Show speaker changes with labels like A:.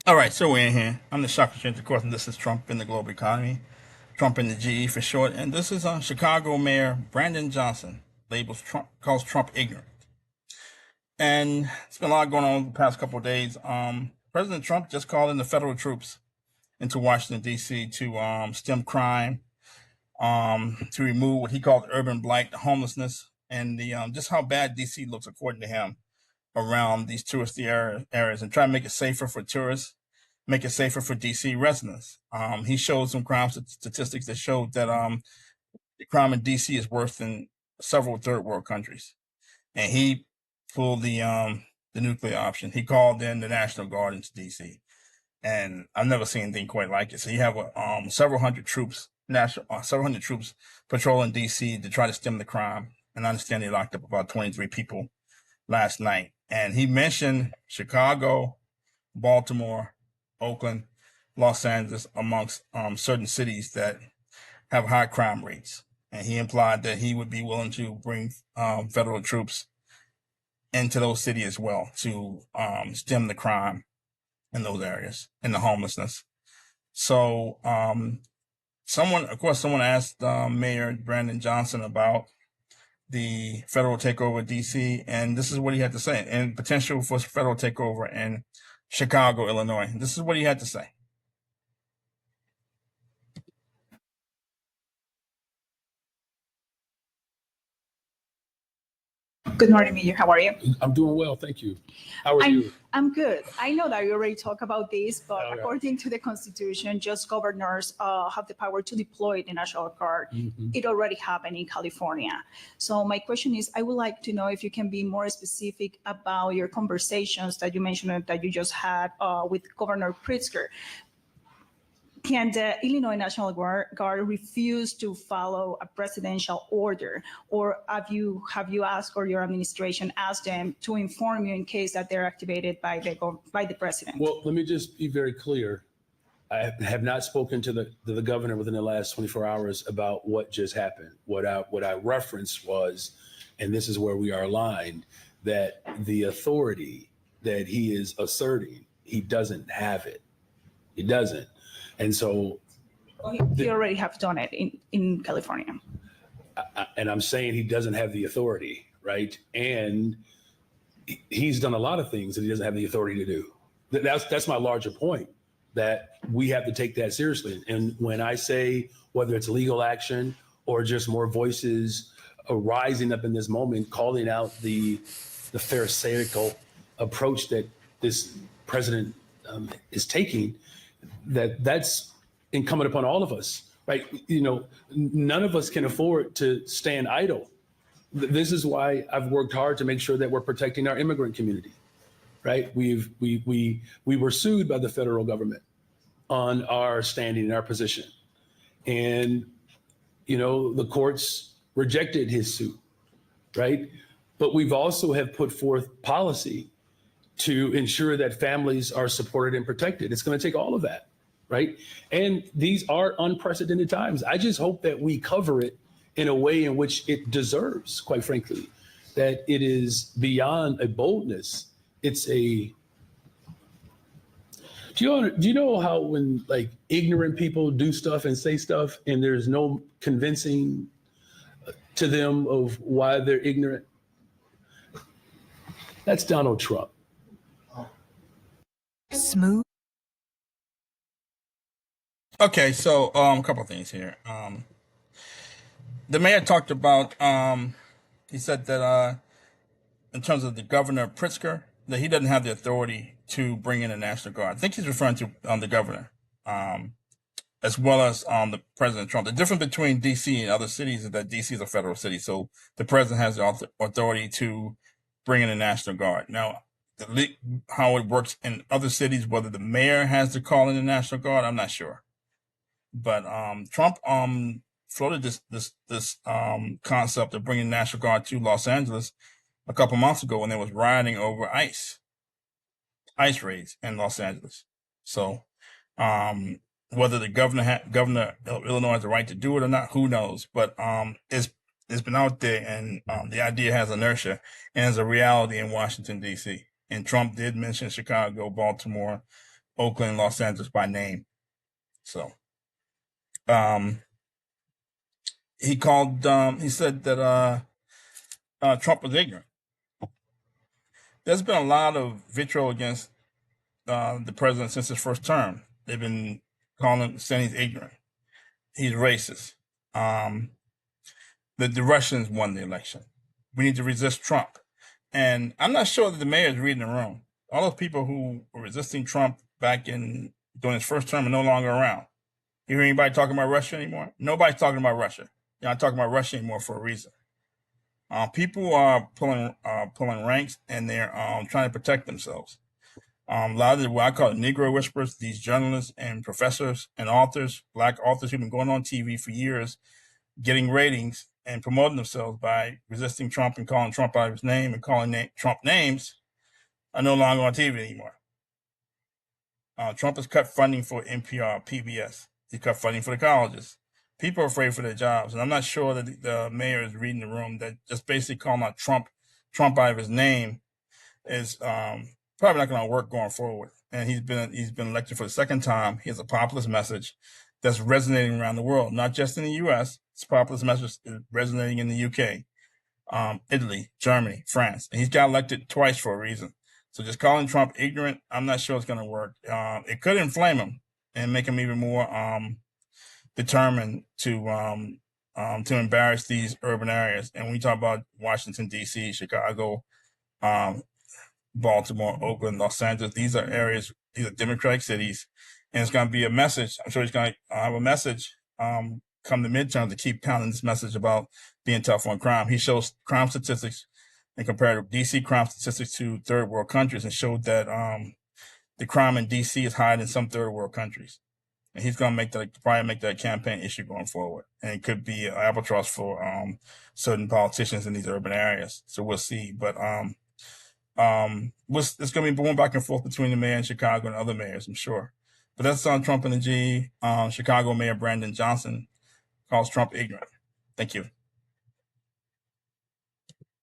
A: All right, so we're in here. I'm the Shock Exchange, of course, and this is Trump in the global economy. Trump in the GE for short. And this is Chicago Mayor Brandon Johnson calls Trump ignorant. And it's been a lot going on the past couple of days. President Trump just called in the federal troops into Washington D.C. to stem crime, to remove what he called urban blight, the homelessness, and the just how bad D.C. looks according to him around these touristy areas, and try to make it safer for tourists, make it safer for DC residents. He showed some crime statistics that showed that the crime in DC is worse than several third world countries, and he pulled the nuclear option. He called in the National Guard into DC, and I've never seen anything quite like it. So you have several hundred troops patrolling DC to try to stem the crime. And I understand they locked up about 23 people last night. And he mentioned Chicago, Baltimore, Oakland, Los Angeles, amongst certain cities that have high crime rates. And he implied that he would be willing to bring federal troops into those cities as well to stem the crime in those areas and the homelessness. So, someone asked Mayor Brandon Johnson about the federal takeover of DC, and this is what he had to say, and potential for federal takeover in Chicago, Illinois. This is what he had to say.
B: Good morning, Mayor. How are you?
C: I'm doing well, thank you. How are
B: I'm,
C: you?
B: I'm good. I know that you already talked about this, but
C: Oh, yeah.
B: according to the Constitution, just governors have the power to deploy the National Guard.
C: Mhm.
B: It already happened in California. So my question is, I would like to know if you can be more specific about your conversations that you mentioned that you just had with Governor Pritzker. Can the Illinois National Guard refuse to follow a presidential order, or have you asked, or your administration asked them to inform you in case that they're activated by the president?
C: Well, let me just be very clear. I have not spoken to the governor within the last 24 hours about what just happened. What I referenced was, and this is where we are aligned, that the authority that he is asserting, he doesn't have it. He doesn't. And so,
B: You already have done it in California.
C: and I'm saying he doesn't have the authority, right? And he's done a lot of things that he doesn't have the authority to do. That's my larger point, that we have to take that seriously. And when I say whether it's legal action or just more voices rising up in this moment, calling out the pharisaical approach that this president is taking, that's incumbent upon all of us, right? You know, none of us can afford to stand idle. This is why I've worked hard to make sure that we're protecting our immigrant community, right? We were sued by the federal government on our standing and our position, and you know the courts rejected his suit, right? But we've also have put forth policy to ensure that families are supported and protected. It's going to take all of that, right? And these are unprecedented times. I just hope that we cover it in a way in which it deserves, quite frankly, that it is beyond a boldness. It's a, do you know how when like ignorant people do stuff and say stuff and there's no convincing to them of why they're ignorant? That's Donald Trump.
D: Smooth.
A: Okay, so a couple of things here. The mayor talked about. He said that in terms of the governor Pritzker, that he doesn't have the authority to bring in the National Guard. I think he's referring to the governor, as well as the President Trump. The difference between D.C. and other cities is that D.C. is a federal city, so the president has the authority to bring in the National Guard. Now, how it works in other cities, whether the mayor has to call in the National Guard, I'm not sure. But Trump floated this concept of bringing the National Guard to Los Angeles a couple months ago when there was rioting over ice raids in Los Angeles. So whether the governor of Illinois has the right to do it or not, who knows? But it's been out there, and the idea has inertia and is a reality in Washington D.C. And Trump did mention Chicago, Baltimore, Oakland, Los Angeles by name. So he called. He said that Trump was ignorant. There's been a lot of vitriol against the president since his first term. They've been calling him, saying he's ignorant. He's racist. The Russians won the election. We need to resist Trump. And I'm not sure that the mayor is reading the room. All those people who were resisting Trump back in during his first term are no longer around. You hear anybody talking about Russia anymore? Nobody's talking about Russia. You're not talking about Russia anymore for a reason. People are pulling ranks, and they're trying to protect themselves. A lot of the, what I call Negro whisperers, these journalists and professors and authors, black authors who've been going on TV for years, getting ratings and promoting themselves by resisting Trump and calling Trump out of his name and calling Trump names, are no longer on TV anymore. Trump has cut funding for NPR, PBS. He cut funding for the colleges. People are afraid for their jobs, and I'm not sure that the mayor is reading the room. That just basically calling out Trump out of his name is probably not going to work going forward. And he's been elected for the second time. He has a populist message that's resonating around the world, not just in the U.S. His populist message is resonating in the U.K., Italy, Germany, France, and he's got elected twice for a reason. So just calling Trump ignorant, I'm not sure it's going to work. It could inflame him and make him even more determined to embarrass these urban areas. And when we talk about Washington, D.C., Chicago, Baltimore, Oakland, Los Angeles, these are areas, these are democratic cities. And it's going to be a message. I'm sure he's going to have a message come the midterm to keep pounding this message about being tough on crime. He shows crime statistics and compared DC crime statistics to third world countries and showed that the crime in DC is higher than some third world countries. And he's going to probably make that campaign issue going forward. And it could be an albatross for certain politicians in these urban areas. So we'll see. But it's going to be going back and forth between the mayor in Chicago and other mayors, I'm sure. But that's on Trump and the G. Chicago Mayor Brandon Johnson calls Trump ignorant. Thank you.